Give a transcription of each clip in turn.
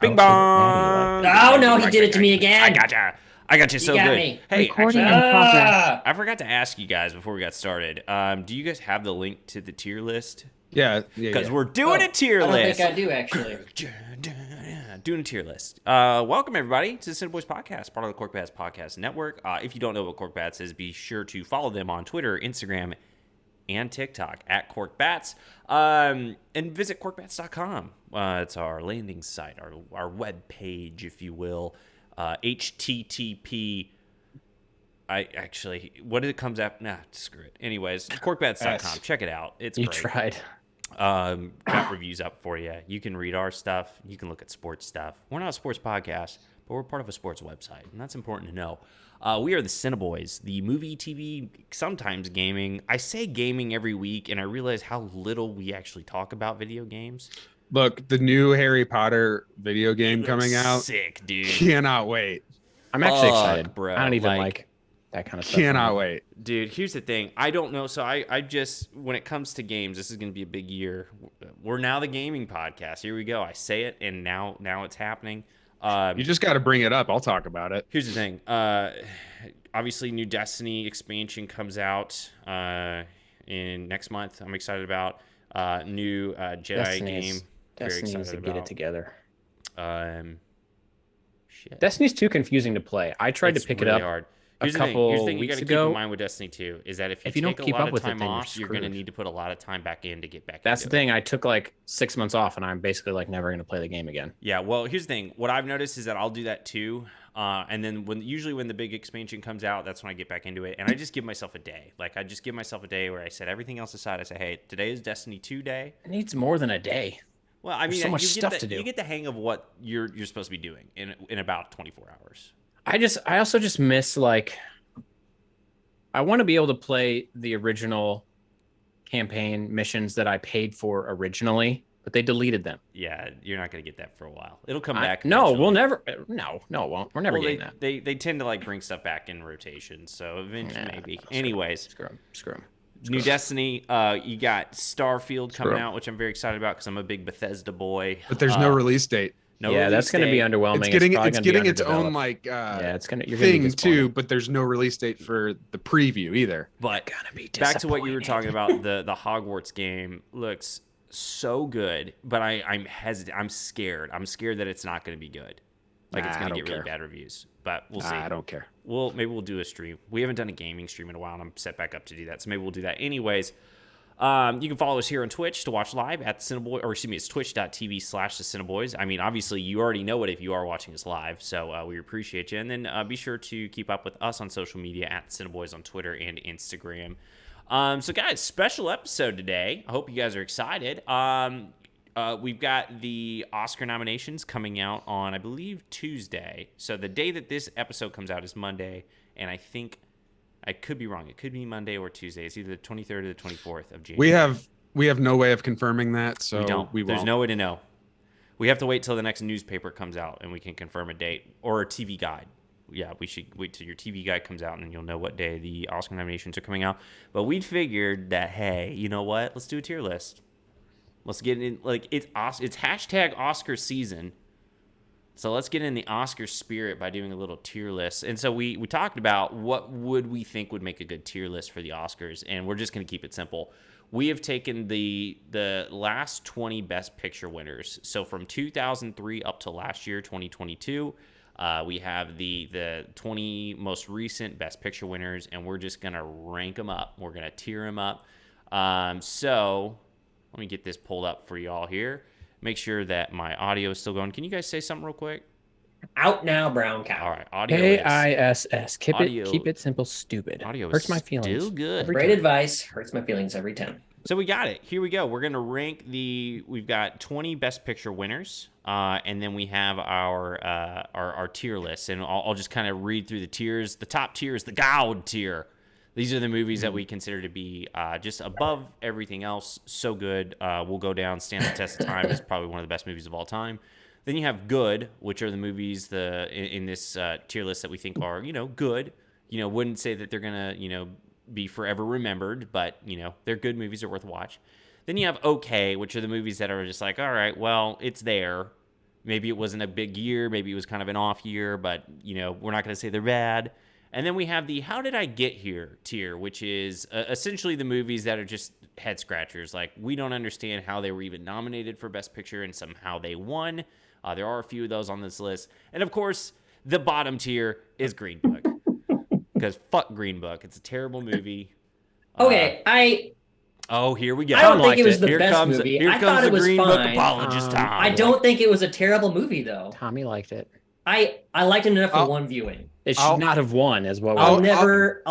Bing Natty, bong. Oh no, he did it to me again. I got you so got good. me. Hey, Recording actually, in progress. I forgot to ask you guys before we got started. Do you guys have the link to the tier list? Yeah. Because we're doing a tier I don't list. think I do, actually. Doing a tier list. Welcome, everybody, to the CineBoiz podcast, part of the Corkbats Podcast Network. If you don't know what Corkbats is, be sure to follow them on Twitter, Instagram, and TikTok at Corkbats. And visit corkbats.com. It's our landing site, our web page, if you will. HTTP. What did it comes up? Nah, screw it. Anyways, corkbats.com. Check it out. It's great. You tried. Got reviews up for you. You can read our stuff. You can look at sports stuff. We're not a sports podcast, but we're part of a sports website, and that's important to know. We are the CineBoiz, the movie, TV, sometimes gaming. I say gaming every week, and I realize how little we actually talk about video games. Look, the new Harry Potter video game coming out. Sick, dude. Cannot wait. I'm actually excited, bro. I don't even like that kind of stuff. Cannot wait. Dude, here's the thing. I don't know. So I just, when it comes to games, this is going to be a big year. We're now the gaming podcast. Here we go. I say it, and now it's happening. You just got to bring it up. I'll talk about it. Here's the thing. Obviously, new Destiny expansion comes out in next month. I'm excited about new Jedi game. Destiny needs to get it together. Shit. Destiny's too confusing to play. I tried to pick really it up hard. a couple Here's the thing you weeks got to keep ago. in mind with Destiny 2 is that if you don't take keep a lot up of with it, time then you're off, you're going to screwed. need to put a lot of time back in to get back. That's the into thing. I took like 6 months off, and I'm basically like never going to play the game again. Yeah, well, here's the thing. What I've noticed is that I'll do that too. And then usually when the big expansion comes out, that's when I get back into it. And I just give myself a day. Like, I just give myself a day where I set everything else aside. I say, hey, today is Destiny 2 day. It needs more than a day. Well, I mean, There's so much stuff to do. You get the hang of what you're supposed to be doing in about 24 hours. I also just miss, like, I want to be able to play the original campaign missions that I paid for originally, but they deleted them. Yeah, you're not going to get that for a while. It'll come back. No, eventually. we'll never. No, it won't. We're never getting that. They tend to like bring stuff back in rotation, so eventually maybe. Anyways, Screw them. New Destiny. You got Starfield coming out, which I'm very excited about because I'm a big Bethesda boy. But there's no release date. No yeah, release that's going to be date. underwhelming. It's getting its own like you're gonna be thing too, but there's no release date for the preview either. But gonna be back to what you were talking about, the Hogwarts game looks so good, but I'm hesitant. I'm scared. I'm scared that it's not going to be good. Like it's going to get really bad reviews. But we'll see. I don't care. Maybe we'll do a stream. We haven't done a gaming stream in a while, and I'm set back up to do that. So maybe we'll do that. Anyways, you can follow us here on Twitch to watch live at CineBoiz, or excuse me, it's twitch.tv/thecineBoiz. I mean, obviously, you already know it if you are watching us live, so we appreciate you. And then be sure to keep up with us on social media at CineBoiz on Twitter and Instagram. So, guys, special episode today. I hope you guys are excited. We've got the Oscar nominations coming out on, I believe, Tuesday. So the day that this episode comes out is Monday, and I think I could be wrong. It could be Monday or Tuesday. It's either the 23rd or the 24th of January. We have no way of confirming that, so we won't. There's no way to know. We have to wait till the next newspaper comes out, and we can confirm a date or a TV guide. Yeah, we should wait till your TV guide comes out, and then you'll know what day the Oscar nominations are coming out. But we figured that, hey, you know what? Let's do a tier list. Let's get in, like, it's hashtag Oscar season. So let's get in the Oscar spirit by doing a little tier list. And so we talked about what would we think would make a good tier list for the Oscars, and we're just going to keep it simple. We have taken the last 20 Best Picture winners. So from 2003 up to last year, 2022, we have the 20 most recent Best Picture winners, and we're just going to rank them up. We're going to tier them up. So let me get this pulled up for y'all here. Make sure that my audio is still going. Can you guys say something real quick? Out now, brown cow. All right, audio KISS. Keep audio- it simple, stupid. Audio Hurts is my feelings. still good. Great advice. Hurts my feelings every time. So we got it. Here we go. We're going to rank we've got 20 Best Picture winners, and then we have our tier list. And I'll just kind of read through the tiers. The top tier is the God tier. These are the movies that we consider to be just above everything else. So good. Will go down, stand the test of time. It's probably one of the best movies of all time. Then you have good, which are the movies in this tier list that we think are, good. Wouldn't say that they're going to, be forever remembered, but, they're good movies, are worth a watch. Then you have okay, which are the movies that are just like, all right, well, it's there. Maybe it wasn't a big year. Maybe it was kind of an off year, but, we're not going to say they're bad. And then we have the How Did I Get Here tier, which is essentially the movies that are just head scratchers. Like, we don't understand how they were even nominated for Best Picture, and somehow they won. There are a few of those on this list. And, of course, the bottom tier is Green Book. Because fuck Green Book. It's a terrible movie. Okay, Oh, here we go. I don't think it was the Here best comes, movie. Here I comes thought the it was Green Book fine. apologist, Tom. I don't think it was a terrible movie though. Tommy liked it. I liked it enough for one viewing. It should not have won, as well. I'll never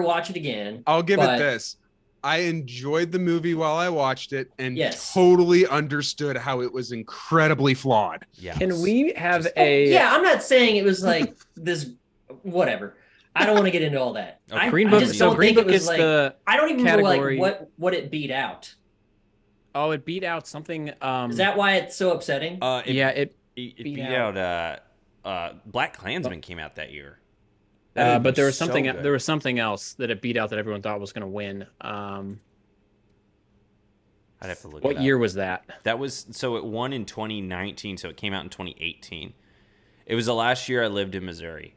watch it again. I'll give it this. I enjoyed the movie while I watched it and Yes. totally understood how it was incredibly flawed. Yeah. Can we have I'm not saying it was like this. Whatever. I don't want to get into all that. Okay. Green I Book? just So don't Green think it Book was is like. the. I don't even know category- what it beat out. Oh, it beat out something. Is that why it's so upsetting? It beat out Black Klansman came out that year. but there was something. So good. There was something else that it beat out that everyone thought was going to win. I'd have to look. What year was that? That was so it won in 2019, so it came out in 2018. It was the last year I lived in Missouri.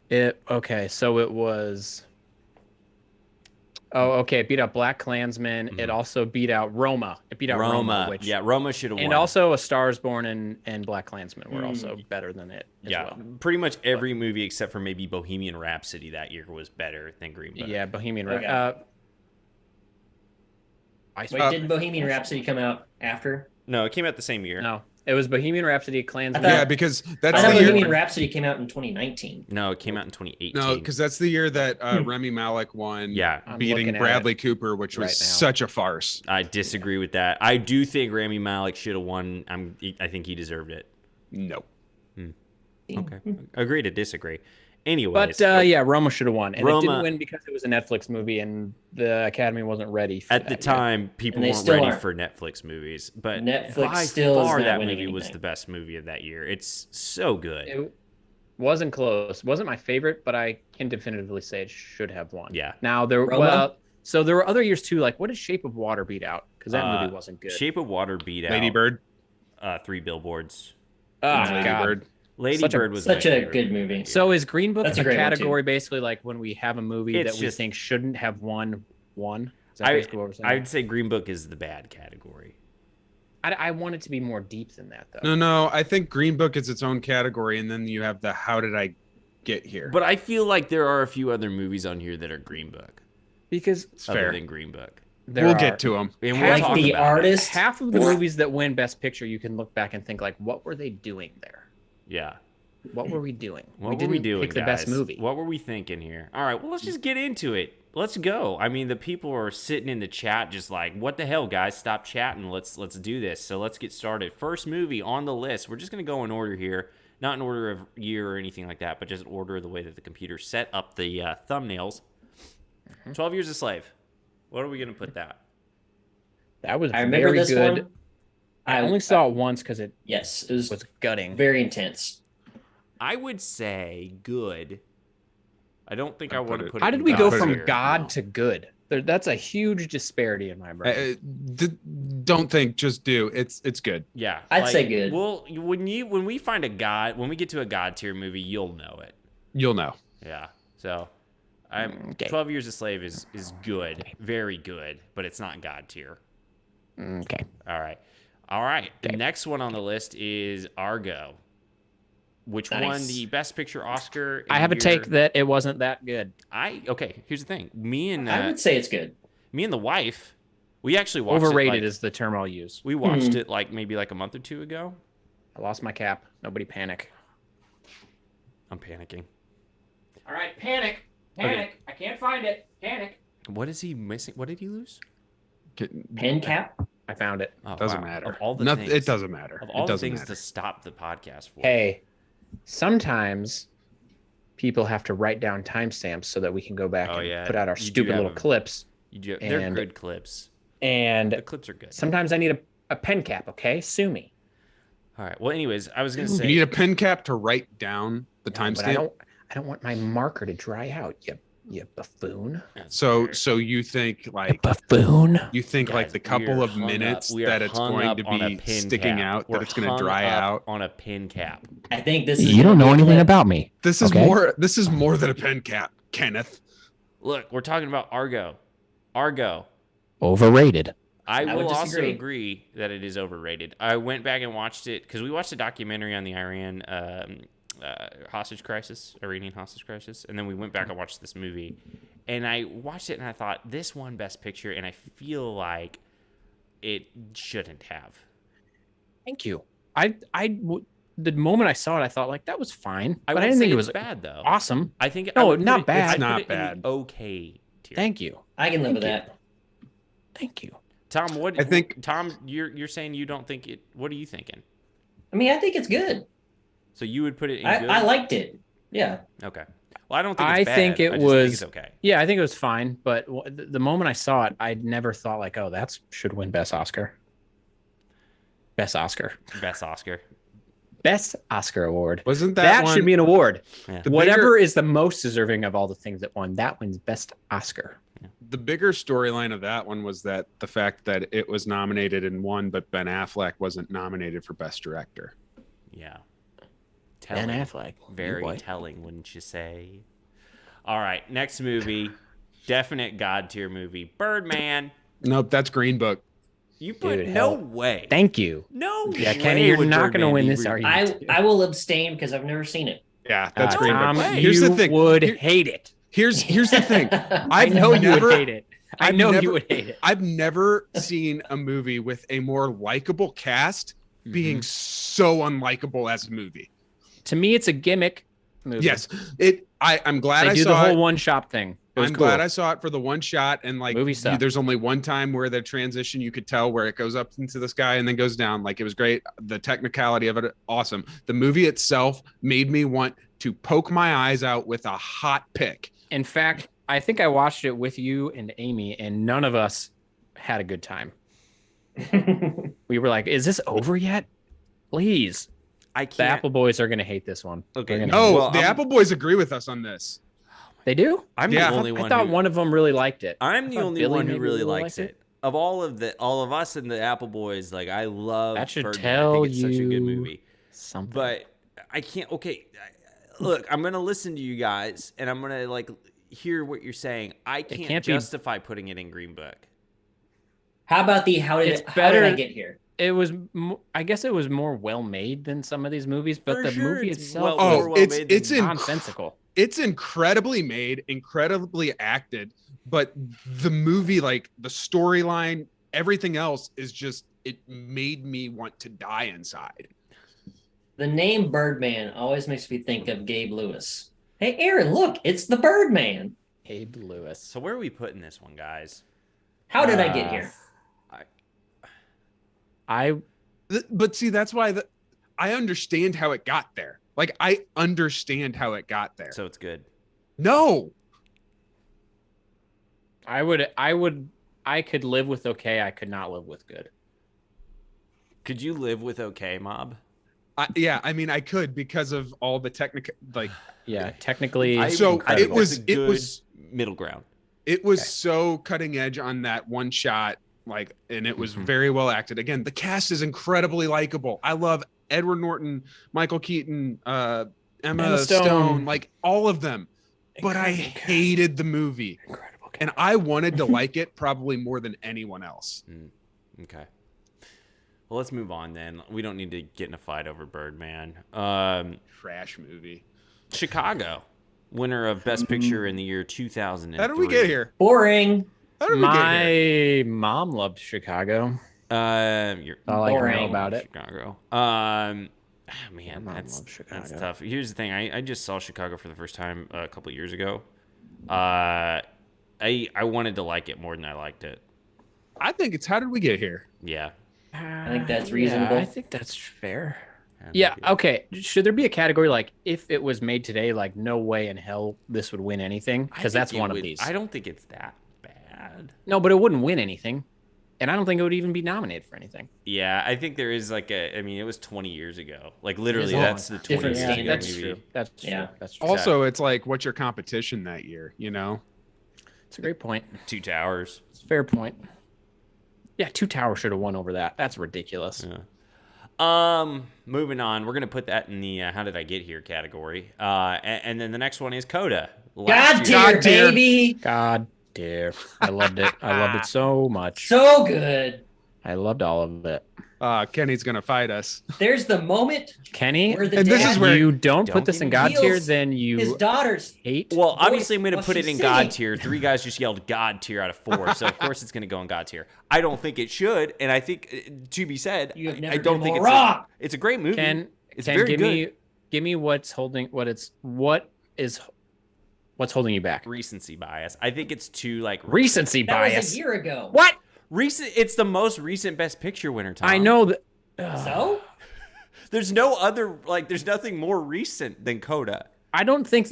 So it was. Oh, okay. It beat out Black Klansman. It also beat out Roma. It beat out Roma, which Roma should have won. and also A Star Is Born and Black Klansman were also better than it. As well. Pretty much every movie except for maybe Bohemian Rhapsody that year was better than Green Book. Yeah, Bohemian Okay. Rhapsody. Wait, didn't Bohemian Rhapsody come out after? No, it came out the same year. No, it was Bohemian Rhapsody, Klansman. I thought- Yeah, because I that's thought the year. Bohemian Rhapsody came out in 2019. No, it came out in 2018. No, because that's the year that Remy Malek won. Yeah. I'm beating looking at Bradley it Cooper, which was right now. such a farce. I disagree with that. I do think Rami Malek should have won. I think he deserved it. No. Okay. Agree to disagree. Anyways. But Roma should have won, and it Roma- didn't win because it was a Netflix movie, and the Academy wasn't ready for at that the yet. time, people And they weren't still ready aren't. for Netflix movies. But Netflix by still is far, not that winning movie was anything. the best movie of that year. It's so good. It wasn't close. Wasn't my favorite, but I can definitively say it should have won. Yeah. Now Roma? so there were other years too. Like, what did Shape of Water beat out? Because that movie wasn't good. Shape of Water beat out Lady Bird. 3 Billboards. Oh, Lady God. Bird. Lady Such a- Bird was Such my a favorite good movie. movie. So is Green Book That's a a great one, category basically like when we have a movie It's that we just- think shouldn't have won? Is that basically what we're saying? I'd say Green Book is the bad category. I want it to be more deep than that, though. No. I think Green Book is its own category, and then you have the How Did I Get Here? But I feel like there are a few other movies on here that are Green Book. Because It's Other fair. than Green Book. there We'll are- get to them. And Like talk the about it. artist. half of the movies that win Best Picture, you can look back and think like, what were they doing there? Yeah. What were we doing? What were we doing, pick the guys? best movie. What were we thinking here? All right, well, let's just get into it. Let's go. I mean, the people are sitting in the chat just like, what the hell, guys? Stop chatting. Let's do this. So let's get started. First movie on the list. We're just going to go in order here. Not in order of year or anything like that, but just order of the way that the computer set up the thumbnails. 12 Years a Slave. What are we going to put that? That was I remember very this good. one. I only saw it once because it Yes, it was was gutting. very intense. I would say good. I don't think I I'll want put to it- put How it did in we go God from tier. God No. to good? That's a huge disparity in my brain. Don't think, just do. It's good. Yeah, I'd say good. Well, when we find a God, when we get to a God tier movie, you'll know it. You'll know. Yeah. So, I'm Okay. 12 Years a Slave is good, very good, but it's not God tier. Okay. All right. The Okay. next one on the list is Argo, which won Nice. the Best Picture Oscar. in I have a year- take that it wasn't that good. Okay. Here's the thing. Me and I would say it's good. the wife, we actually watched Overrated it. Like, is the term I'll use. we watched it maybe a month or two ago. I lost my cap. Nobody panic. I'm panicking. All right, panic. Panic. I can't find it. Panic. What is he missing? What did he lose? Pen cap. I found it. Oh, Doesn't wow. matter. Of all the Nothing. things, It doesn't matter. Of all It the doesn't things matter. to stop the podcast for. Hey, sometimes people have to write down timestamps so that we can go back Oh, and yeah. put out our You do stupid have little a- clips. They're and- good clips. And The clips are good. sometimes I need a pen cap, okay? Sue me. All right. Well, anyways, I was gonna You need say a pen cap to write down the No, but timestamp. I don't want my marker to dry out, you You buffoon. So you think like Buffoon. you think like Guys, the couple we are of hung minutes up- we are that it's hung going up to on a be pin sticking cap. out, We're that it's going to hung dry up out. on a pin cap. I think this is. You don't gonna know be a anything clip. about me. This is Okay. more. This is more than a pen cap, Kenneth. Look, we're talking about Argo. Argo. Overrated. I I will would also disagree. agree that it is overrated. I went back and watched it because we watched a documentary on the Iranian hostage crisis, Iranian hostage crisis, and then we went back and watched this movie. And I watched it and I thought, this won Best Picture, and I feel like it shouldn't have. Thank you. The moment I saw it, I thought like that was fine, I but I won't didn't say think it it's was bad though. awesome. I think No, I would not put it- bad. I'd It's not put it in bad. the okay tier. Thank you. I can live with Thank that. Thank you. Tom, what I think- Tom, you're saying you don't think it. What are you thinking? I mean, I think it's good. So you would put it in good? I liked it. Yeah. Okay. Well, I don't think it's I bad. think it I just think was- it's okay. Yeah, I think it was fine, but the moment I saw it, I never thought like, oh, that's should win Best Oscar. Best Oscar. Best Oscar. Best Oscar award. Wasn't That one, should be an award. Yeah. The Whatever bigger- is the most deserving of all the things that won, that wins Best Oscar. the bigger storyline of that one was that the fact that it was nominated and won, but Ben Affleck wasn't nominated for Best Director. Yeah. Ben Telling. Affleck. Very What? telling, wouldn't you say? All right, next movie. Definite God tier movie. Birdman. Nope, that's Green Book. You put Dude, no hell. way. Thank you. No Yeah, way Kenny, you're would not going to Birdman win be this argument. I will abstain because I've never seen it. Yeah, that's Green Tom, Book. way. Here's you the thing. would Here- hate it. here's the thing. I I've know you never- would hate it. I I've know never- you would hate it. I've never seen a movie with a more likable cast Mm-hmm. being so unlikable as a movie. To me, it's a gimmick movie. Yes, I'm glad They I do saw the whole it. one shop thing. It was I'm cool. glad I saw it for the one shot, and like Movie stuff. there's only one time where the transition you could tell where it goes up into the sky and then goes down. Like it was great. The technicality of it, awesome. The movie itself made me want to poke my eyes out with a hot pick. In fact, I think I watched it with you and Amy, and none of us had a good time. We were like, "Is this over yet? Please." I The can't. Apple Boys are going to hate this one. Okay, They're gonna no. hate Oh, Well, the I'm- Apple Boys agree with us on this. it. They do. I'm Yeah. the only I one. thought who, one of them really liked it. I'm the thought only Billy one who maybe really really likes liked it. Of all of us and the Apple Boys, like I love. That should Birdman. tell I think it's such a good you movie. Something. But I can't. Okay, look, I'm gonna listen to you guys, and I'm gonna like hear what you're saying. I can't, can't be- justify putting it in Green Book. How about the how did It's it, how did I better- get here? it was, I guess, it was more well made than some of these movies, but For the sure, movie it's itself well- was more well it's made than it's in, nonsensical. it's incredibly made, incredibly acted, but the movie, like the storyline, everything else is just it made me want to die inside. The name Birdman always makes me think of Gabe Lewis. Hey, Aaron, look, it's the Birdman. Abe Lewis. So where are we putting this one, guys? How did I get here? But see, that's why I understand how it got there. Like I understand how it got there. So it's good. No, I could live with okay. I could not live with good. Could you live with okay, Mob? yeah, I mean I could because of all the technical like Yeah, technically. So think it was- that's a it good was- middle ground. it was Okay. so cutting edge on that one shot, like, and it was Mhm. very well acted. Again, the cast is incredibly likable. I love Edward Norton, Michael Keaton, Emma Stone, like all of them. But I Incredible cast. hated the movie, Incredible. and I wanted to like it probably more than anyone else. Okay. Well, let's move on then. We don't need to get in a fight over Birdman. Trash movie. Chicago, winner of Best Picture in the year 2003. How did we get here? Boring. How did we get here? My mom loved Chicago. You're All I know Boring. about it. Chicago. Man, My mom that's loves Chicago. tough. Here's the thing. I just saw Chicago for the first time a couple years ago. I wanted to like it more than I liked it. I think it's how did we get here? Yeah. I think that's Yeah, reasonable. I think that's fair. And Yeah. maybe- Okay. Should there be a category like if it was made today, like no way in hell this would win anything? I Because think that's it one of would- these. I don't think it's that bad. No, but it wouldn't win anything. and I don't think it would even be nominated for anything. Yeah, I think there is like a. I mean, it was 20 years ago. Like literally, a that's the 20 different years ago standard. That's movie. true. That's true. Yeah. That's true. Also, it's like, what's your competition that year? You know? It's a great point. Two Towers. It's a fair point. Yeah, Two Towers should have won over that. That's ridiculous. Yeah. Moving on, we're gonna put that in the "How did I get here" category. And then the next one is Coda. God tier, God tier. baby. God dear, I loved it. I loved it so much. So good. I loved all of it. Kenny's gonna fight us. There's the moment Kenny, where the And this dad is where- you don't Don't put this give in me God tier, heels then his you daughter's. hate. Well, voice obviously, I'm going to while put it she's in God singing. tier. 3 guys just yelled God tier out of 4, so of course it's going to go in God tier. I don't think it should, and I think to be said, You have never I don't been think more it's wrong. it's a great movie. It's Ken, very give good. me what's holding you back? Recency bias. I think it's too like Recency That bias. was a year ago. What? recent. It's the most recent Best Picture winner. Tom. I know that. So? There's no other like. There's nothing more recent than Coda. I don't think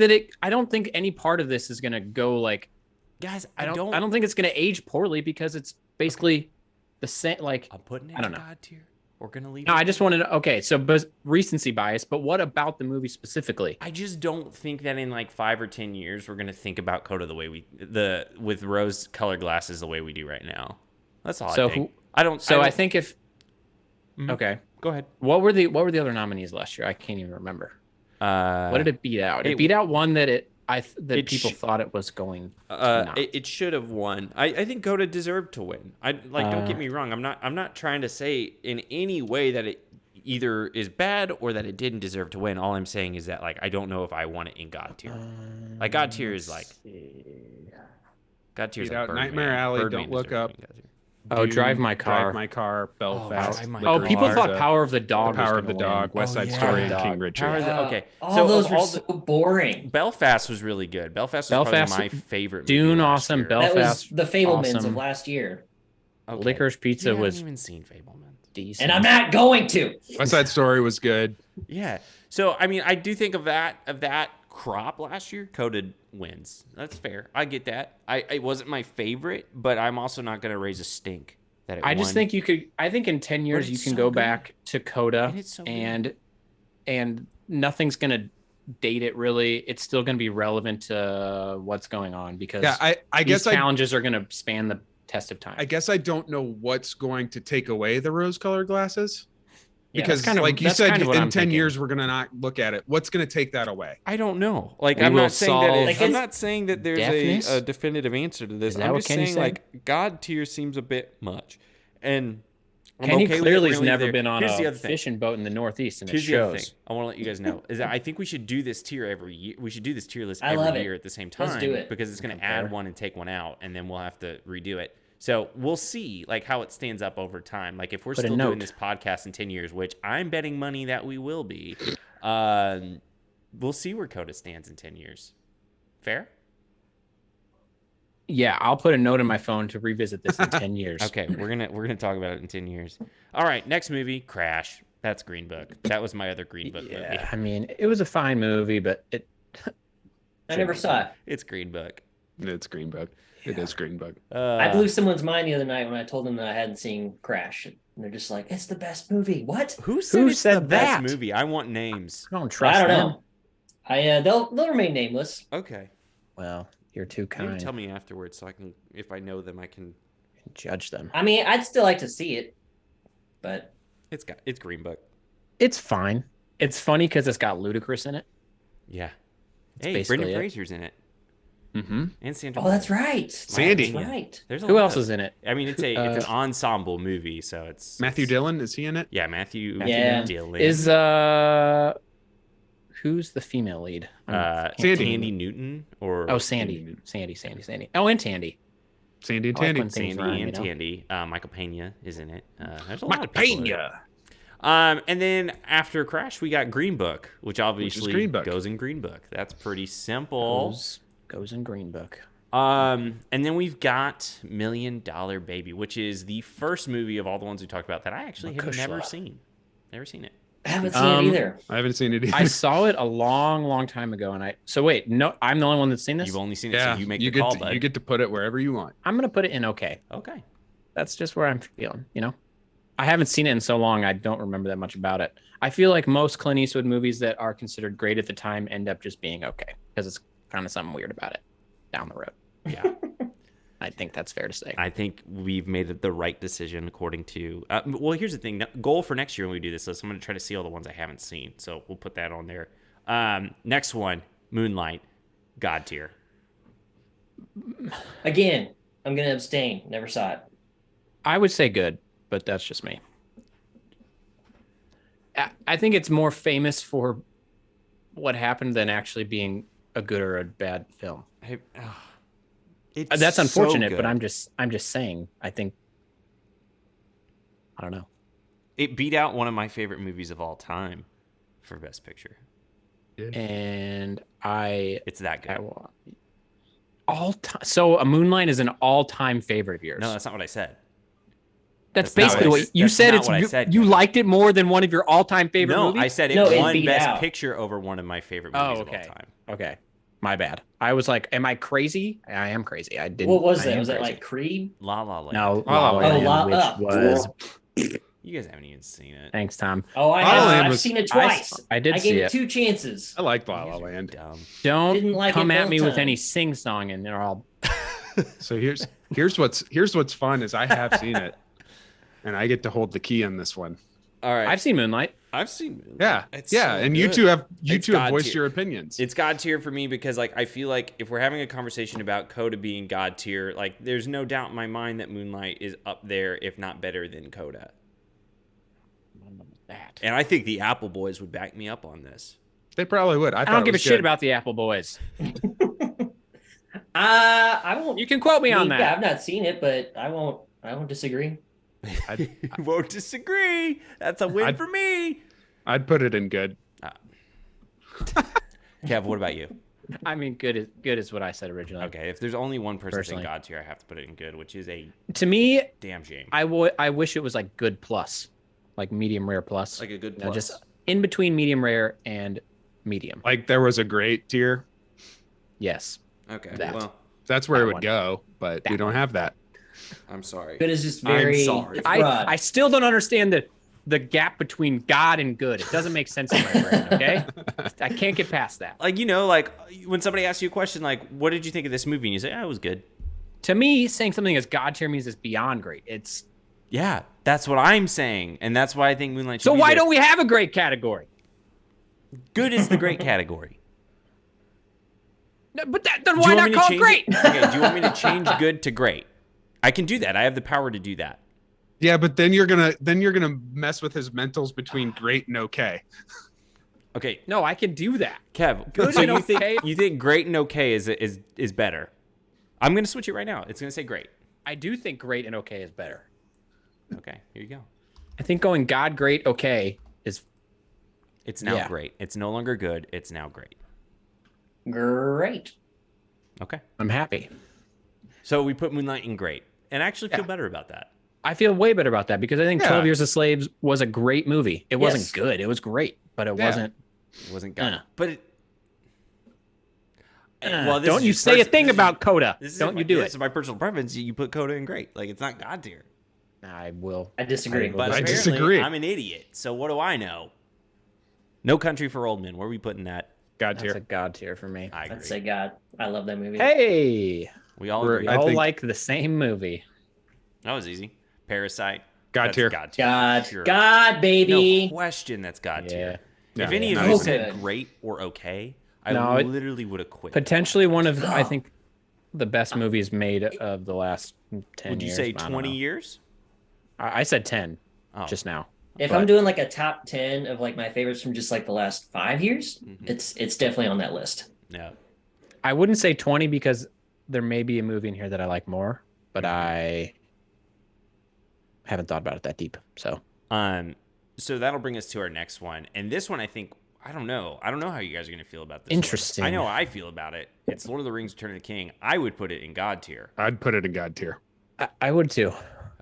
any part of this is gonna go like. Guys, I don't think it's gonna age poorly because it's basically the same. Like, I'm putting it I don't in know. God tier. We're gonna leave. no, it I just wanted to. Okay, so recency bias, but what about the movie specifically? I just don't think that in like 5 or 10 years we're gonna think about Coda the way with rose-colored glasses the way we do right now. That's all So I think. I don't. I think if. Mhm. Okay, Go ahead. what were the other nominees last year? I can't even remember. What did it beat out? It it- beat out one that it people thought it was going. It should have won. I think Coda deserved to win. Don't get me wrong. I'm not trying to say in any way that it either is bad or that it didn't deserve to win. All I'm saying is that like I don't know if I want it in God tier. Like God tier is like God tier is Beat like out Birdman. Nightmare Alley, Birdman Don't Look deserves to Up. be in God tier. Oh, Drive My Car. Drive My Car, Belfast. Drive My Oh, Car. people thought The Power of the Dog. Power was of the gonna Dog, win. West Side yeah. Story, and Dog. King Richard. Power of the- okay. All So those of were all so boring. Belfast was really good. Belfast was Belfast- probably my favorite. movie Dune, last awesome. year. Belfast. That was the Fablemans awesome. of last year. Okay. Licorice Pizza You haven't was even seen Fablemans. decent. And I'm not going to. West Side Story was good. Yeah. So I mean, I do think of that crop last year. Coda wins. That's fair. I get that. It wasn't my favorite, but I'm also not going to raise a stink that it I just won. think you could. I think in 10 years you it's can so go good. back to Coda And it's so good. and nothing's gonna date it really. It's still gonna be relevant to what's going on because Yeah, I these guess challenges are gonna span the test of time. I guess I don't know what's going to take away the rose-colored glasses. Yeah, Because that's kind of- like you that's said, kind of what in I'm 10 thinking. years we're gonna not look at it. What's gonna take that away? I don't know. Like We I'm will not saying that. solve- Like, I'm it's not saying that there's deafness? a definitive answer to this. Is that I'm what just Kenny saying said? like God tier seems a bit much, and I'm Kenny okay with it. clearly We're has gonna leave never there. been on Here's the a other thing. fishing boat in the Northeast, and it Here's the other shows. thing I want to let you guys know is that I think we should do this tier every year. We should do this tier list I love every it. year at the same Let's time do it. because it's going to Okay. add one and take one out, and then we'll have to redo it. So we'll see like how it stands up over time. Like if we're Put a still doing note. this podcast in 10 years, which I'm betting money that we will be, we'll see where Coda stands in 10 years. Fair? Yeah, I'll put a note in my phone to revisit this in 10 years. Okay, we're gonna talk about it in 10 years. All right, next movie, Crash. That's Green Book. That was my other Green Book movie. Yeah, I mean, it was a fine movie, but it. I never saw it. It's Green Book. It's Green Book. It is Green Book. I blew someone's mind the other night when I told them that I hadn't seen Crash. And they're just like, it's the best movie. What? Who said Who it's said the best that? movie? I want names. I don't trust I don't them. know. They'll remain nameless. Okay. Well, you're too Maybe kind. tell me afterwards so I can, if I know them, I can. Judge them. I mean, I'd still like to see it, but It's Green Book. It's fine. It's funny because it's got Ludacris in it. Yeah. That's Hey, basically Brendan it. Fraser's in it, Mm-hmm. and Sandra. oh, that's Bullock. right. Sandy. That's right. There's a Who lot else of- is in it? I mean, it's an ensemble movie, so it's Matthew it's- Dillon, is he in it? Yeah, Matthew. Yeah. Dillon. Is who's the female lead? Sandy. Tandy Newton or Sandy. Oh, and Tandy. Sandy and I like Tandy. when things Sandy rhyme, and you know? Tandy. Michael Pena is in it. There's a lot Michael of people in it. Pena. And then after Crash, we got Green Book, which obviously Green Book. goes in Green Book. That's pretty simple. Goes in Green Book. And then we've got $1 Million Baby, which is the first movie of all the ones we talked about that I actually have never Makushla. seen. Never seen it. I haven't seen it either. I haven't seen it either. I saw it a long time ago, and wait, no, I'm the only one that's seen this. You've only seen it, yeah, so you make you the get call, to, bud. you get to put it wherever you want. I'm gonna put it in okay. Okay. that's just where I'm feeling. I haven't seen it in so long. I don't remember that much about it. I feel like most Clint Eastwood movies that are considered great at the time end up just being okay because it's kind of something weird about it down the road. Yeah. I think that's fair to say. I think we've made the right decision according to. Well, here's the thing. Goal for next year when we do this list, I'm going to try to see all the ones I haven't seen. So we'll put that on there. Next one, Moonlight, God tier. Again, I'm gonna abstain. Never saw it. I would say good, but that's just me. I think it's more famous for what happened than actually being a good or a bad film. It's That's unfortunate, so but good. I'm just saying. I don't know. It beat out one of my favorite movies of all time for Best Picture. And It's that good. all time. So a Moonlight is an all-time favorite of yours. No, that's not what I said. That's that's not basically what I- what you that's said. not It's what I said, you Kevin. liked it more than one of your all-time favorite No, movies. I said it No, it won beat Best out. Picture over one of my favorite Oh, movies of okay. all time. Okay, my bad. I was like, am I crazy? I am crazy. I didn't. What was I that? am Was that crazy. like Creed? La La Land. No, La La La La Land. Land, which was. You guys haven't even seen it. Thanks, Tom. Oh, I La La have. Land I've was- seen it twice. I did I see gave it. it 2 chances. I like La You La guys are Land. dumb. Don't Didn't like come it at both me with any times. sing-song, and they're all. So here's what's fun is I have seen it, and I get to hold the key on this one. All right. I've seen Moonlight. I've seen. Yeah, It's yeah, so and you good. two have It's have God voiced tier. your opinions. It's God tier for me because I feel like if we're having a conversation about Coda being God tier, there's no doubt in my mind that Moonlight is up there, if not better than Coda. That. And I think the Apple Boys would back me up on this. They probably would. I don't give a shit about the Apple Boys. I won't. You can quote me on Yeah, that. I've not seen it, but I won't disagree. I won't disagree. That's a win I'd- for me. I'd put it in good. Kev, what about you? I mean, good is what I said originally. Okay, if there's only one person saying Personally. God tier, I have to put it in good, which is a To me, damn shame. I wish it was like good plus, like medium rare plus. Like a good You know, plus. just in between medium rare and medium. Like there was a great tier. Yes. Okay, that. well, That's where That it would one. go, but we That don't one. have that. I'm sorry. Good is just I'm very. sorry. It's I broad. still don't understand the gap between God and good. It doesn't make sense in my brain. Okay, I can't get past that. Like when somebody asks you a question like, "What did you think of this movie?" and you say, "Oh, it was good." To me, saying something as God tier means it's beyond great. It's Yeah, that's what I'm saying, and that's why I think Moonlight. Should so be why there. don't we have a great category? Good is the great category. No, but then Do why you want not me to call it change great? Okay, do you want me to change good to great? I can do that. I have the power to do that. Yeah, but then you're gonna mess with his mentals between great and okay. Okay, No, I can do that. Kev. Good so and you okay. think great and okay is better? I'm gonna switch it right now. It's gonna say great. I do think great and okay is better. Okay, here you go. I think going God, great, okay is It's now Yeah. great. It's no longer good. It's now great. Great. Okay. I'm happy. So we put Moonlight in great, and I actually feel Yeah. better about that. I feel way better about that because I think Yeah. 12 Years a Slave was a great movie. It Yes. wasn't good. It was great, but it Yeah. wasn't. It wasn't good, Uh. but it. This Don't is you just say a perso- thing this is- about Coda. This is Don't my- you do This it. is my personal preference. You put Coda in great. Like it's not God tier. I will. I disagree. Well, But I apparently, disagree. I'm an idiot. So what do I know? No Country for Old Men. Where are we putting that? God That's tier. a God tier for me. I agree. I'd say God. I love that movie. Hey, We all We're- agree. we I all think- like the same movie. That was easy. Parasite. God That's tier. God tier. God. Sure. God, baby. No question. That's God Yeah. tier. Yeah. If any of Yeah. you Oh, said good. great or okay, I No, it- literally would have quit. Potentially one of, I think, the best movies made of the last 10 Would you years. say I don't 20 know. years? I said 10 Oh. just now. If But- I'm doing like a top 10 of like my favorites from just like the last 5 years, Mhm. it's definitely on that list. Yeah. I wouldn't say 20 because there may be a movie in here that I like more, but I haven't thought about it that deep. So So that'll bring us to our next one. And this one, I think, I don't know how you guys are going to feel about this one. Interesting. I know how I feel about it. It's Lord of the Rings Return of the King. I would put it in God tier. I'd put it in God tier. I would too,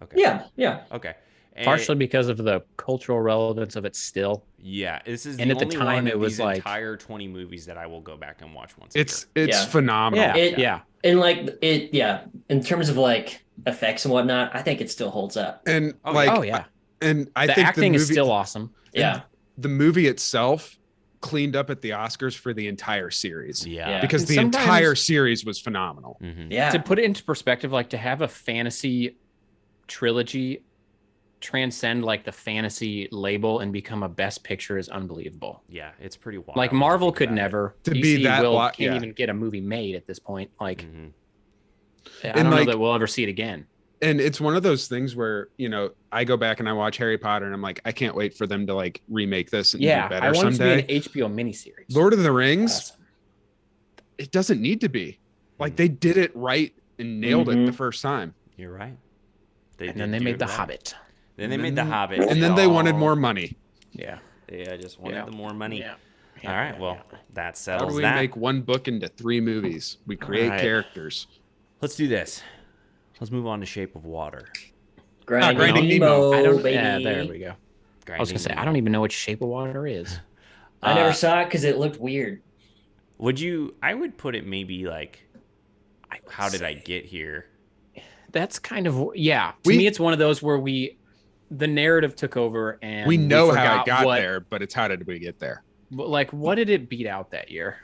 Okay. Yeah. Okay. And partially because of the cultural relevance of it still. Yeah, this is And the at the only time, one it of was these like- entire 20 movies that I will go back and watch once. It's Yeah. phenomenal. Yeah, It- yeah. And like it, yeah, in terms of like effects and whatnot, I think it still holds up. And Oh, like, oh yeah, and I the think acting the movie is still awesome. Yeah. the movie itself cleaned up at the Oscars for the entire series Yeah. because And the sometimes- entire series was phenomenal. Mhm. Yeah. To put it into perspective, like to have a fantasy trilogy transcend like the fantasy label and become a best picture is unbelievable. Yeah, it's pretty wild. Like when you Marvel think could about it. never. To DC be that can't yeah. even get a movie made at this point. Like Mhm. I And, don't know like- that we'll ever see it again. And it's one of those things where, you know, I go back and I watch Harry Potter and I'm like, I can't wait for them to like remake this and Yeah, do I better want it someday. to be an HBO miniseries. Lord of the Rings, Awesome. it doesn't need to be. Like they did it right and nailed it Mhm. the first time. You're right. And then they did made do The it right. Hobbit. Then they And made then- The Hobbit. And then they wanted Oh, more money. Yeah. Yeah, just wanted Yeah. the more money. Yeah. All right, well, that How settles do we that. make one book into 3 movies? We create Right. characters. Let's do this. Let's move on to Shape of Water. Grinding, Grinding Nemo, Nemo. I don't. baby. Yeah, there we go. I was gonna say I don't even know what Shape of Water is. I never Uh, saw it because it looked weird. Would you? I would put it maybe like, I would how did say- I get here? That's kind of yeah. To We- me, it's one of those where the narrative took over and We know how forgot it got what, there, but it's how did we get there? Like, what did it beat out that year?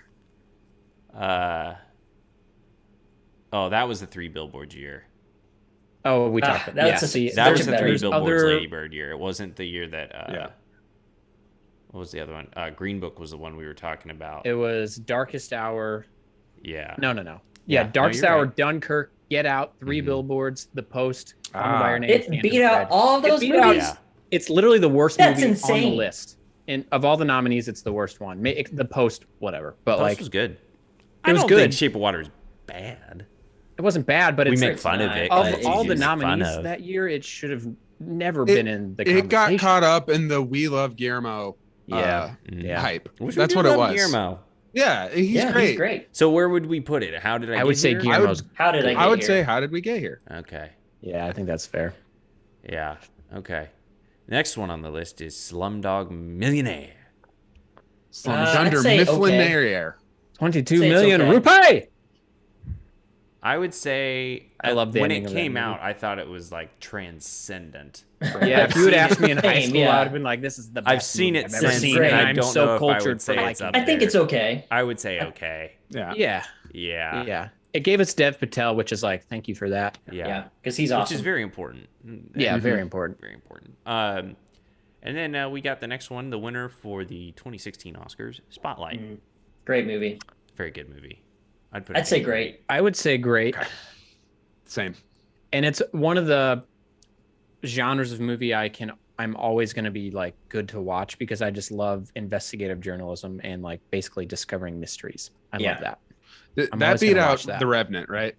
Oh, that was the 3 Billboards year. Oh, we talked about that's yeah. a- See, That There's was the better. 3 there's Billboards other- Lady Bird year. It wasn't the year that. Yeah. What was the other one? Green Book was the one we were talking about. It was Darkest Hour. Yeah. No. Yeah, Yeah, no, Darkest you're Hour, right. Dunkirk, Get Out, 3 Mhm. Billboards, The Post, Call Me Ah. by Your Name. It Phantom beat out Thread. all of It those beat movies. out- Yeah. It's literally the worst That's movie on insane. the list. And of all the nominees, it's the worst one. The Post, whatever. But Post like, was good. it I was don't good. think Shape of Water is bad. it wasn't bad, but We it's make like, fun of it. Of but it's all easy the to make fun nominees of. that year, it should have never been in the It got conversation. caught up in the We Love Guillermo Yeah, Mhm. yeah. hype. Which we That's do what it love was. Guillermo. Yeah, he's Yeah, great. he's great. So where would we put it? How did I? I get would say here? Guillermo's. How did I get I would here? say, how did we get here? Okay. Yeah, I think that's fair. Yeah. Okay. Next one on the list is Slumdog Millionaire. I'd Under say Mifflin okay. Area. 22 Say it's million okay. rupee. I would say I love the when ending it of that came movie. out, I thought it was like transcendent. Yeah, if you had asked me in high Same, school, yeah. I would have been like, "This is the best I've seen movie it I've ever since, seen." and And I I'm don't so know if I would cultured say for it's liking up it. I think it's okay. I would say okay. Yeah. Yeah, Yeah. yeah. It gave us Dev Patel, which is like, thank you for that. Yeah, because he's Which awesome. is very important. Yeah, Mhm. very important. Very important. And then we got the next one, the winner for the 2016 Oscars, Spotlight. Mhm. Great movie. Very good movie. I'd put. it I'd say in. great. I would say great, Same. and it's one of the genres of movie I'm always going to be like good to watch because I just love investigative journalism and like basically discovering mysteries. I Yeah. love that. I'm That always beat gonna out watch that. The Revenant, right?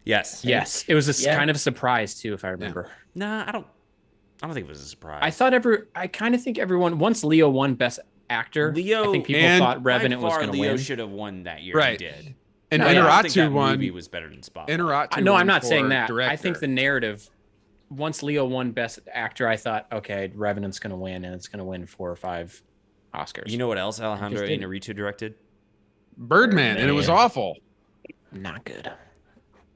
Yes. Yes, it was Yeah. kind of a surprise too, if I remember. Nah, I don't think it was a surprise. I kind of think everyone once Leo won Best Actor. Leo I think people and thought Revenant By was far, going to Leo win. should have won that year. Right. He did. And No, I don't think Inarritu that won. movie was better than Spotlight. Inarritu No, I'm won not saying for that. Director. I think the narrative. Once Leo won Best Actor, I thought, okay, Revenant's going to win, and it's going to win 4 or 5 Oscars. You know what else Alejandro Just didn't. Inarritu directed? Birdman, and it was Man. awful. not good.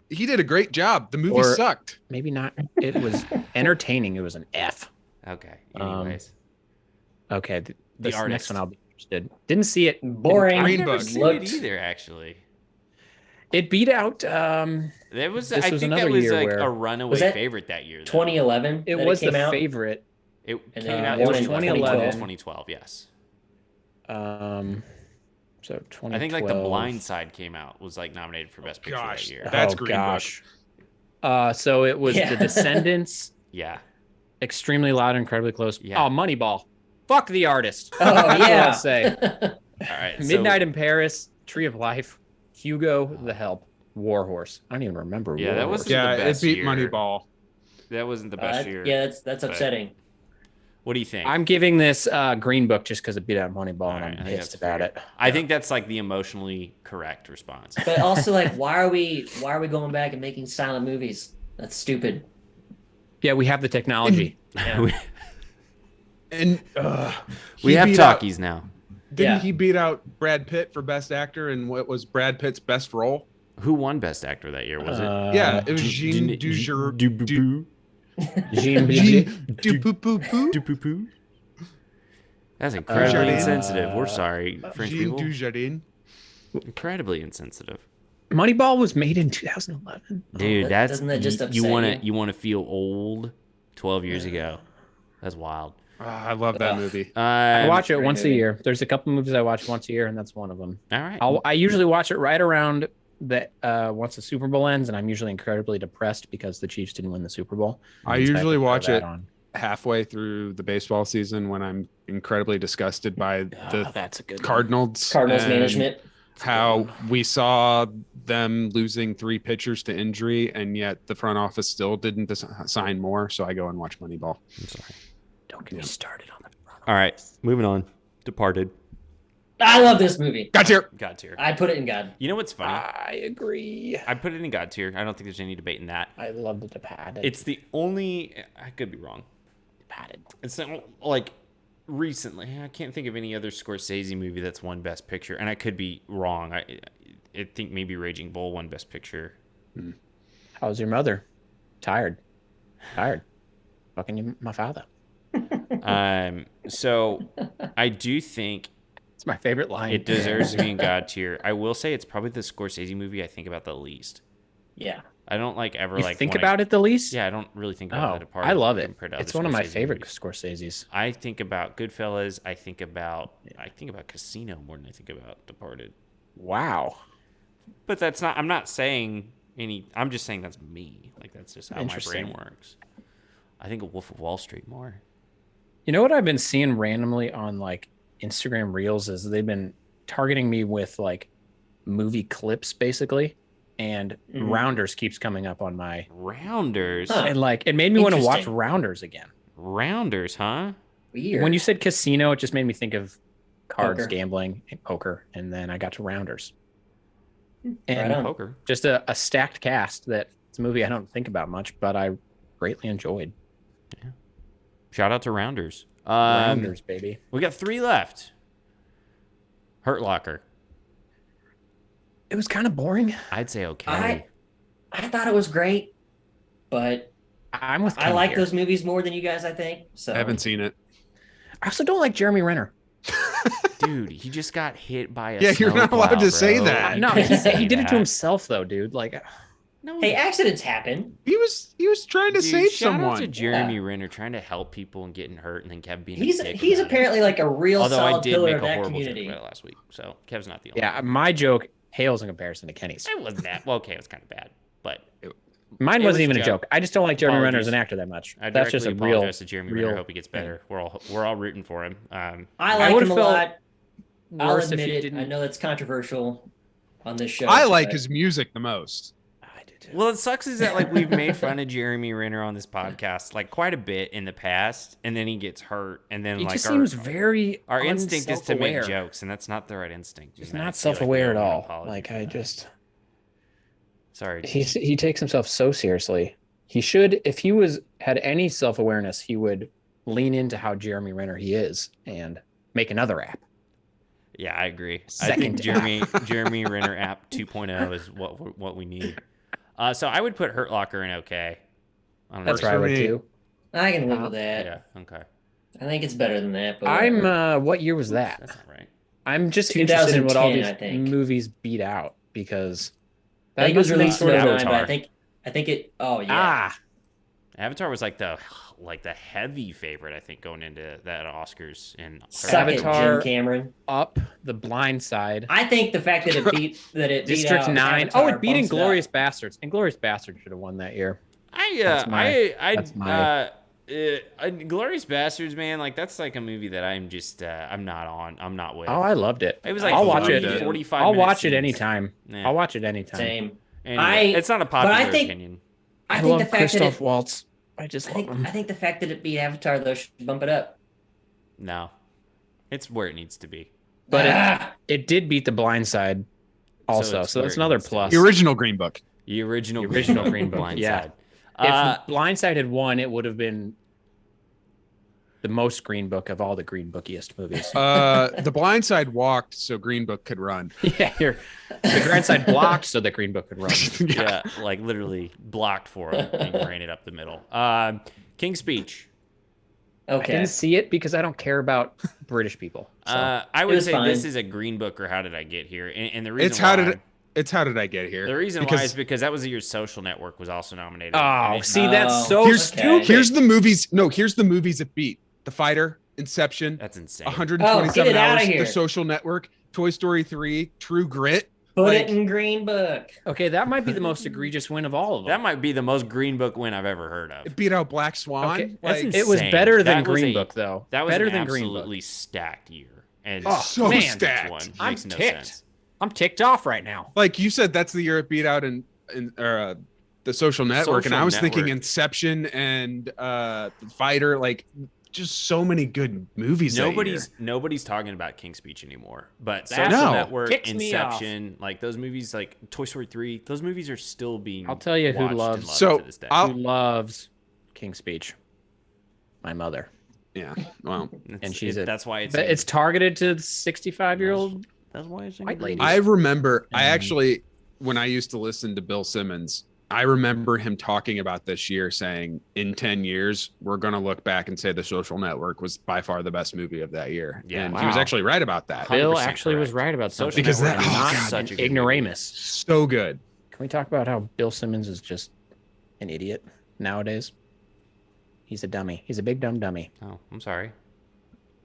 He did a great job. The movie Or- sucked. Maybe not. It was entertaining. It was an F. Okay. Um, Anyways, Okay, this Artist. next one I'll be interested. Didn't see it. Boring. I've Green never Book. seen Looked- it either. Actually, It beat out. there was. This I was think another that was year like where- a runaway Was that favorite that year. Though. 2011. It that was came the out. favorite. It And came then out. one It was in 2011. 2012. Yes. So 2012. I think like The Blind Side came out, was like nominated for Best Picture gosh. that year. That's Green Book. So it was Yeah. The Descendants, Yeah. Extremely Loud, Incredibly Close. Yeah. Oh, Moneyball. Fuck the artist. Oh That's what yeah. I'll say. All right. so- Midnight in Paris, Tree of Life, Hugo, The Help, War Horse. I don't even remember. Yeah, War that Horse. was- Yeah, the it best beat year. Moneyball. that wasn't the best year. Yeah, that's but- upsetting. What do you think? I'm giving this Green Book just because it beat out Moneyball, All and right, I'm I think pissed that's about fair. it. I think that's like the emotionally correct response. But also, like, why are we going back and making silent movies? That's stupid. Yeah, we have the technology. Yeah. And we he have beat out- talkies now. Didn't Yeah. he beat out Brad Pitt for Best Actor? And what was Brad Pitt's best role? Who won Best Actor that year? Was it? Yeah, it was Jean Dujardin. Dupoo. Jean Dupoo. That's incredibly Dujardin. insensitive. We're sorry, French Jean people. Dujardin. Incredibly insensitive. Moneyball was made in 2011. Dude, that's doesn't that just you upset want you? to you want to feel old 12 years ago. That's wild. I love that movie. I watch it great once a movie. year. There's a couple movies I watch once a year, and that's one of them. All right. I usually watch it right around the once the Super Bowl ends, and I'm usually incredibly depressed because the Chiefs didn't win the Super Bowl. I And so usually have to watch throw it that on. halfway through the baseball season when I'm incredibly disgusted by the That's a good one. Cardinals. Cardinals and management. How we saw them losing 3 pitchers to injury, and yet the front office still didn't sign more. So I go and watch Moneyball. I'm sorry. Don't get me started on the. All right, moving on. Departed. I love this movie. Got here. God tier. I put it in God. You know what's funny? I agree. I put it in God tier. I don't think there's any debate in that. I love the Departed. It's the only. I could be wrong. Departed. It's the, like recently. I can't think of any other Scorsese movie that's won Best Picture, and I could be wrong. I think maybe Raging Bull won Best Picture. How's your mother? Tired. Fucking my father. So I do think It's my favorite line. it deserves to be in God tier. I will say it's probably the Scorsese movie I think about the least. Yeah. I don't like ever You like think wanna- about it the least? Yeah, I don't really think about Oh, The Departed. I love it. compared to It's other one of my Scorsese favorite movies. Scorsese's. I think about Goodfellas. I think about Casino more than I think about Departed. Wow. But that's not. I'm not saying any. I'm just saying that's me. Like that's just how my Interesting. brain works. I think of Wolf of Wall Street more. You know what I've been seeing randomly on like Instagram Reels is they've been targeting me with like movie clips basically, and Rounders keeps coming up on my Rounders. Huh. and like it made me want to watch Interesting. Rounders again. Rounders, huh? Weird. When you said casino, it just made me think of cards, Poker. gambling, and poker, and then I got to Rounders. Right And on. Poker. just a stacked cast that it's a movie I don't think about much, but I greatly enjoyed. Shout out to Rounders. Rounders, baby. We got 3 left. Hurt Locker. It was kind of boring. I'd say okay. I thought it was great, but I'm with I Kenny like here. those movies more than you guys, I think. So I haven't seen it. I also don't like Jeremy Renner. Dude, he just got hit by a Yeah, you're not allowed snowplow, to say bro. that. You No, can't he say did it to that. himself though, dude. Like, No, Hey, accidents happen. He was trying to dude, save shout someone. out to Jeremy Renner trying to help people and getting hurt, and then Kev being a He's dick he's about it. apparently like a real Although I solid did pillar make of a that horrible joke community. about it last week, so Kev's not the only. yeah, my joke hails in comparison to Kenny's. It wasn't that. Well, okay, it was kind of bad, but Mine it wasn't was even a a joke. joke. I just don't like Jeremy Renner as Apologies. an actor that much. I That's just a directly real. apologize to Jeremy Renner. real Hope he gets thing. better. We're all rooting for him. I I like would've him a felt lot. I'll Worse if admit he it. didn't. I know that's controversial on this show. I like but his music the most. I do too. Well, it sucks is that like we've made fun of Jeremy Renner on this podcast like quite a bit in the past, and then he gets hurt, and then He like just seems very. our instinct is to make unself-aware. jokes, and that's not the right instinct. He's and I not feel like we self-aware at owe him an all. apology Like for I that. just. Sorry. He takes himself so seriously. He should, if he had any self-awareness, he would lean into how Jeremy Renner he is and make another app. Yeah, I agree. I Second. think Jeremy Renner app 2.0 is what we need. So I would put Hurt Locker in okay. I don't know. That's right, I would me. too. I can live with that. Yeah. Okay. I think it's better than that. But I'm. whatever. What year was that? That's not right. I'm just interested in what all 2010, these I think. movies beat out because I think it was must be released in sort of 09, Avatar. but I think it. Oh yeah. Avatar was like the heavy favorite, I think, going into that Oscars and Suck it, Avatar- Jim Cameron. Up The Blind Side. I think the fact that it beat District out 9. Avatar Oh, it beat bumps up. Inglorious Bastards. Inglorious Bastards should have won that year. Glorious Bastards, man, like that's like a movie that I'm just I'm not on. I'm not with. Oh, I loved it. It was like I'll watch 40, it. 45 I'll minute watch it scenes. anytime. Yeah. I'll watch it anytime. Same. Anyway, it's not a popular but I think- opinion. I think love the fact Christoph that Waltz. I just I love think him. I think the fact that it beat Avatar though should bump it up. No, it's where it needs to be. But Ah! it did beat The Blind Side also, it's so that's where it another needs to be. plus. The original Green Book. The original Green Book, Blind yeah. Side. If Blind Side had won, it would have been the most Green Book of all the Green Bookiest movies. The Blind Side walked so Green Book could run. Yeah, the Grand Side blocked so the Green Book could run. Yeah, like literally blocked for him and ran it up the middle. King's Speech. I Okay. didn't see it because I don't care about British people. So. I would was say fine. this is a Green Book or How Did I Get Here? And the reason It's how why, did I get here? the reason why Because is because that was the year Social Network was also nominated. Oh, And it- see, that's Oh, so here's stupid. here's the movies. No, here's the movies it beat: The Fighter, Inception, that's insane. 127 Oh, get it outta Hours, here. The Social Network, Toy Story 3, True Grit. Put Like- it in Green Book. Okay, that might be the most egregious win of all of them. That might be the most Green Book win I've ever heard of. It beat out Black Swan. Okay, That's it was insane. better than That was Green a- Book, though. That was better an than Green Book. absolutely stacked year. And Oh, so man. stacked. one I'm makes no ticked. sense. I'm ticked off right now. Like you said, that's the year it beat out in The Social Network, and Social I was thinking Network. Inception and The Fighter. Like just so many good movies. that year. Nobody's talking about King's Speech anymore. But That's- Social No. Network, Ticks me off. Inception, like those movies, like Toy Story 3, those movies are still being. I'll tell you who watched and loves- loved So, to this day. Who loves King's Speech? My mother. Yeah. Well, And she's that's why it's But it's targeted to the 65-year-old. that's why it's white lady. I remember. I Mhm. actually, when I used to listen to Bill Simmons, I remember him talking about this year, saying, "In 10 years, we're going to look back and say The Social Network was by far the best movie of that year." Yeah. And he was Wow. actually right about that. 100% Bill actually was correct. right about Social something. Because Network that- is oh, not God, such a good ignoramus. So good. Can we talk about how Bill Simmons is just an idiot nowadays? He's a dummy. He's a big dumb dummy. movie. Oh, I'm sorry.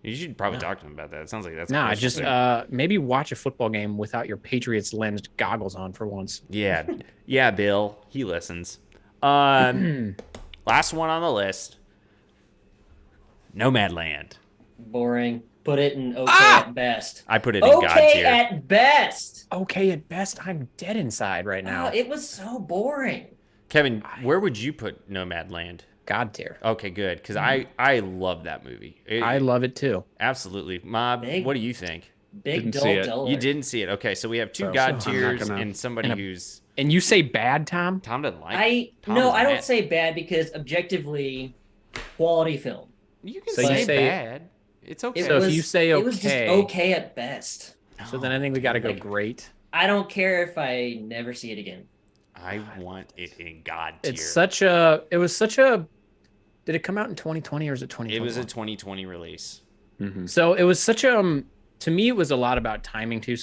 You should probably No. talk to him about that. It sounds like that's a No, personal just thing. maybe watch a football game without your Patriots lensed goggles on for once. Yeah, yeah, Bill. He listens. Last one on the list. Nomadland. Boring. Put it in okay Ah! at best. I put it in God Okay tier. at best. Okay, at best, I'm dead inside right now. Oh, it was so boring. Kevin, where would you put Nomadland? God tier. Okay, good, because I love that movie. I love it too. Absolutely. Mob, Big- what do you think? Big Didn't dull see it. duller. You didn't see it. Okay, so we have two So- God so I'm not tiers gonna- and somebody and a- who's And you say bad, Tom? Tom doesn't like. I Tom no, is I don't mad. say bad because objectively, quality film. You can So you say, say- bad. It's okay. So if you say it was just okay- okay at best. So then I think we got to go Like- great. I don't care if I never see it again. I want it in God tier. It was such a. Did it come out in 2020 or is it 2021? It was a 2020 release. Mhm. So it was such a. To me, it was a lot about timing too.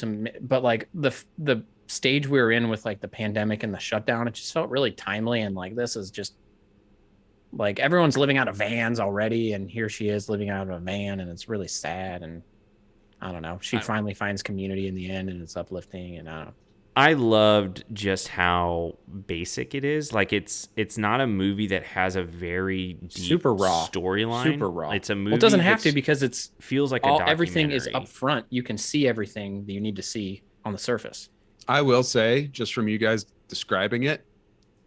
But like the stage we were in with like the pandemic and the shutdown, it just felt really timely. And like this is just like everyone's living out of vans already, and here she is living out of a van, and it's really sad. And I don't know. She finally finds community in the end, and it's uplifting. And I don't know. I loved just how basic it is. Like it's not a movie that has a very deep Super raw. storyline. Super raw. It's a movie. Well, it doesn't have to that's- because it's feels like a all everything is documentary. up front. You can see everything that you need to see on the surface. I will say, just from you guys describing it,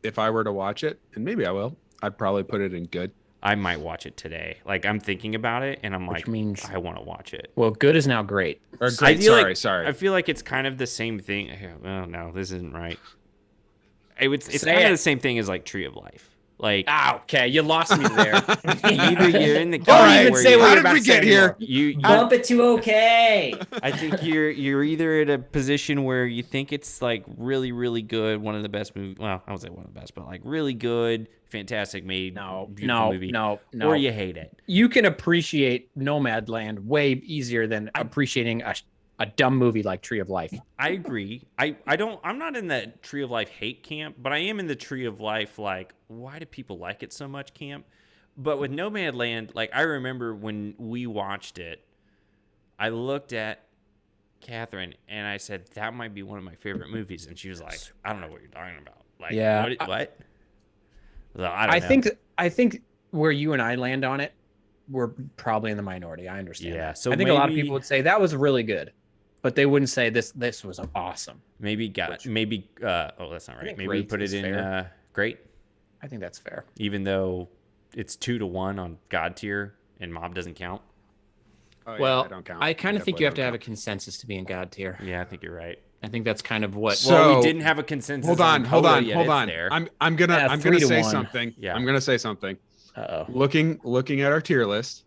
if I were to watch it, and maybe I will, I'd probably put it in good. I might watch it today. Like I'm thinking about it, and I'm Which like, means- I want to watch it. Well, good is now great. Or I great. feel Sorry. I feel like it's kind of the same thing. Oh no, this isn't right. It's Say kind it. of the same thing as like Tree of Life. Like Ah, okay, you lost me there. either you're in the Don't category even where say you- what How you're did about we to get say here? anymore. you Bump it to okay. I think you're either at a position where you think it's like really really good, one of the best movies. Well, I would say one of the best, but like really good, fantastic made, beautiful movie. No. Or you hate it. You can appreciate Nomadland way easier than appreciating a dumb movie like Tree of Life. I agree. I'm not in the Tree of Life hate camp, but I am in the Tree of Life like why do people like it so much camp. But with Nomadland, like I remember when we watched it, I looked at Catherine and I said that might be one of my favorite movies, and she was like, "I don't know what you're talking about." Like, Yeah. what? So, I don't know. I think where you and I land on it, we're probably in the minority. I understand. Yeah, that. so I think a lot of maybe- people would say that was really good, but they wouldn't say this was awesome. maybe oh that's not right. think Maybe we great put it is in fair. great, I think that's fair. even though it's 2-1 on God tier and Mob doesn't count. Oh, yeah, Well, I don't count. I kind of think you have to definitely have a consensus to be in God tier. Yeah, I think you're right. I think that's kind of what. So- Well, we didn't have a consensus. Hold on. Coda yet. It's there. I'm gonna Yeah, I'm gonna 3-1. say something. Yeah. I'm gonna say something. Uh-oh. Looking at our tier list,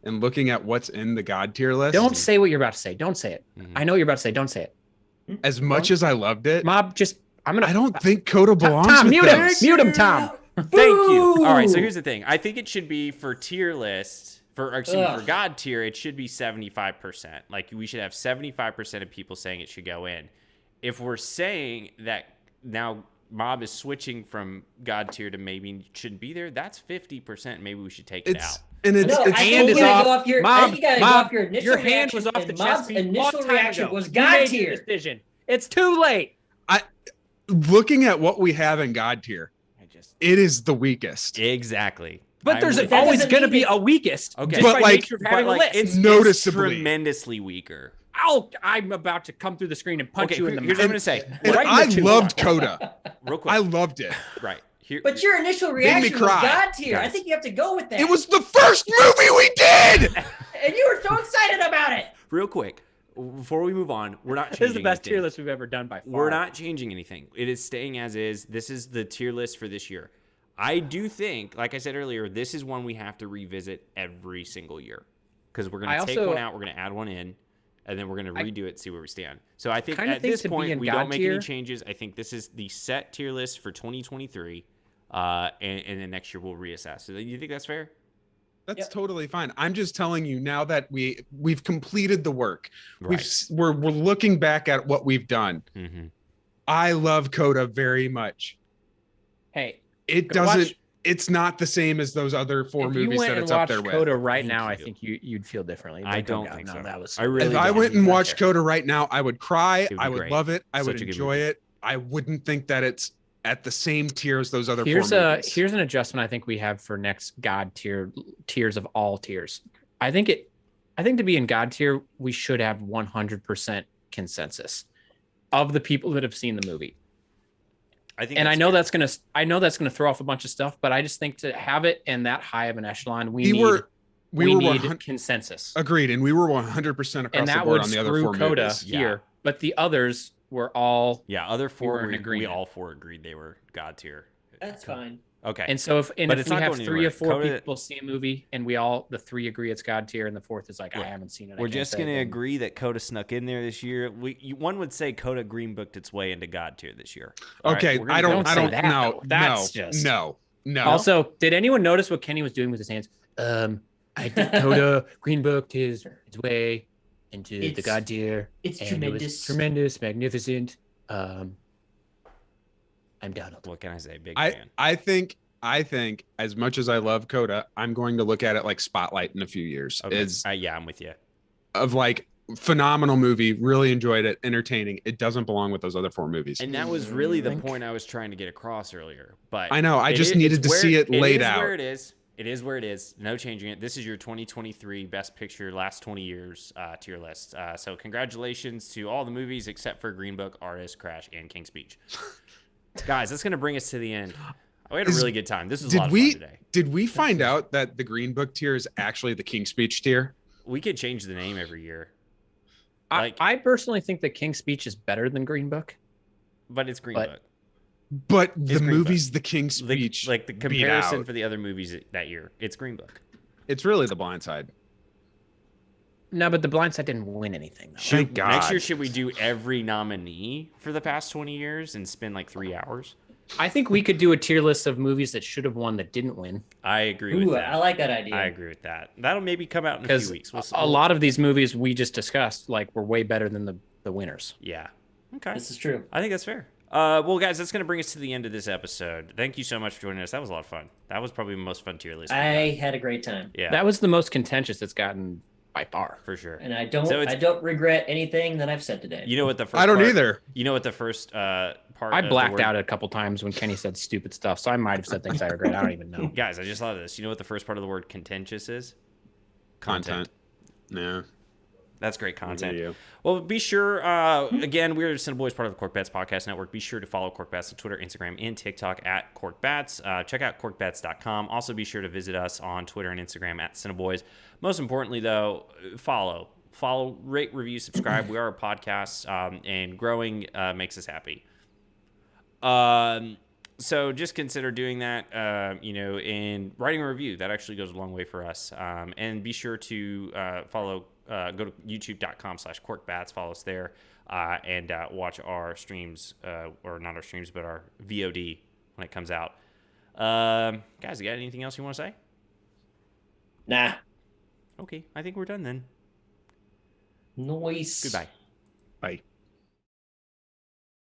and looking at what's in the God tier list, Don't say what you're about to say. Don't say it. Mhm. I know what you're about to say. Don't say it. as much as I loved it, Mob, just I don't think Coda belongs Tom, with mute him. those. Mute him, Tom. Thank you. Boo! All right, so here's the thing. I think it should be for tier list for Ugh. God tier. It should be 75%. Like we should have 75% of people saying it should go in. If we're saying that now Mob is switching from God tier to maybe shouldn't be there, that's 50%. Maybe we should take it out. And it's No, I hand think is you gotta off. go off your. I Mob, think you gotta Mob, go off your initial your hand reaction, was off the and chest Mob's beat a long initial time reaction ago. was You God made your tier. decision. It's too late. looking at what we have in God tier, it is the weakest. Exactly. But there's that always doesn't going to mean be it- a weakest. Okay. Just But by like- nature of having a list. It's Noticeably. tremendously weaker. I'm about to come through the screen and punch Okay, you in the here's mouth. what I'm gonna say. And Right in I the tooth. loved Coda. Real quick. I loved it. Right. Here, But your initial me reaction was cry. God tier. I Guys. think you have to go with that. It was the first movie we did. and you were so excited about it. real quick, before we move on, we're not This changing is the best anything. tier list we've ever done by far. We're not changing anything. It is staying as is. This is the tier list for this year. I do think, like I said earlier, this is one we have to revisit every single year because we're going to take one out, we're going to add one in, and then we're going to redo it, see where we stand. So I think kinda at think this to be point, in we God don't make tier- any changes. I think this is the set tier list for 2023, and then next year we'll reassess. So you think that's fair? That's Yep. totally fine. I'm just telling you now that we've completed the work. Right. We're looking back at what we've done. Mm-hmm. I love Coda very much. Hey, It Go doesn't. watch- It's not the same as those other four if you movies went that and it's up watched there with. Coda right Thank now, I you. think you'd feel differently. I Like, oh, don't God, think no, so. That was I really If I don't. went and Not watched there. Coda right now, I would cry. It would be I would great. love it. I would Such a good enjoy movie. it. I wouldn't think that it's at the same tier as those other Here's four a movies. here's an adjustment I think we have for next God tiers of all tiers. I think to be in God tier, we should have 100% consensus of the people that have seen the movie. I think, And I that's know fair. that's gonna throw off a bunch of stuff, but I just think to have it in that high of an echelon, we were need 100 consensus. agreed, and we were 100% across And the that board would on the other screw four Coda movies. here, but the others were all. Yeah, other four, were in we agreement. all four agreed they were God tier. That's fine. Okay. And so if But if it's we not have going 3 or anywhere. 4 Coda- people see a movie and the 3 agree it's God tier and the 4th is like I Yeah. haven't seen it. I We're can't just say going to then- agree that Coda snuck in there this year. One would say Coda green booked its way into God tier this year. All right, Okay, we're gonna I go don't. with say I don't that, know. though. That's no, just- no. Also, did anyone notice what Kenny was doing with his hands? I think Coda green booked his way into the It's- God tier. It's and it was tremendous. tremendous, magnificent. I'm Donald. What can I say? Big fan. I think as much as I love Coda, I'm going to look at it like Spotlight in a few years. Okay. Is Yeah, I'm with you. of like phenomenal movie, really enjoyed it, entertaining. It doesn't belong with those other four movies. And that was really the Think- point I was trying to get across earlier. But I know, I it just is- needed it's to where- see it laid is out. Where it is. It is where it is. No changing it. This is your 2023 Best Picture last 20 years tier list. So congratulations to all the movies except for Green Book, Artist, Crash, and King's Speech. Guys, that's going to bring us to the end. We had a really good time. This was a lot of fun today. Did we find out that the Green Book tier is actually the King's Speech tier? We could change the name every year. I personally think that King's Speech is better than Green Book. But it's Green But- Book. But the Green movie's the King's The, Speech. like the beat comparison out. for the other movies that year, it's Green Book. It's really The Blind Side. No, but The Blind Side didn't win anything. Though. Thank God. Next year, should we do every nominee for the past 20 years and spend like 3 hours? I think we could do a tier list of movies that should have won that didn't win. I agree with Ooh, that. I like that idea. I agree with that. That'll maybe come out in a Because few weeks. a lot of these movies we just discussed were way better than the winners. Yeah. Okay. This is true. I think that's fair. Well, guys, that's going to bring us to the end of this episode. Thank you so much for joining us. That was a lot of fun. That was probably the most fun tier list. we've I done. had a great time, Yeah, That was the most contentious it's gotten by far. for sure. and I don't. So it's- I don't regret anything that I've said today. You know what the first I don't part- either. You know what the first part I of the blacked word- out a couple times when Kenny said stupid stuff, so I might have said things I regret. I don't even know. Guys, I just thought of this. You know what the first part of the word contentious is? Content. Yeah. That's great content. You. Well, be sure, again, we're CineBoiz, part of the Cork Bats Podcast Network. Be sure to follow Cork Bats on Twitter, Instagram, and TikTok at Cork Bats. Check out corkbats.com. Also, be sure to visit us on Twitter and Instagram at CineBoiz. Most importantly, though, follow, rate, review, subscribe. We are a podcast, and growing makes us happy. So just consider doing that, and writing a review. That actually goes a long way for us. And be sure to follow, go to youtube.com/corkbats, follow us there, and watch our streams, or not our streams, but our VOD when it comes out. Guys, you got anything else you want to say? Nah. Okay, I think we're done then. Noise. Goodbye. Bye.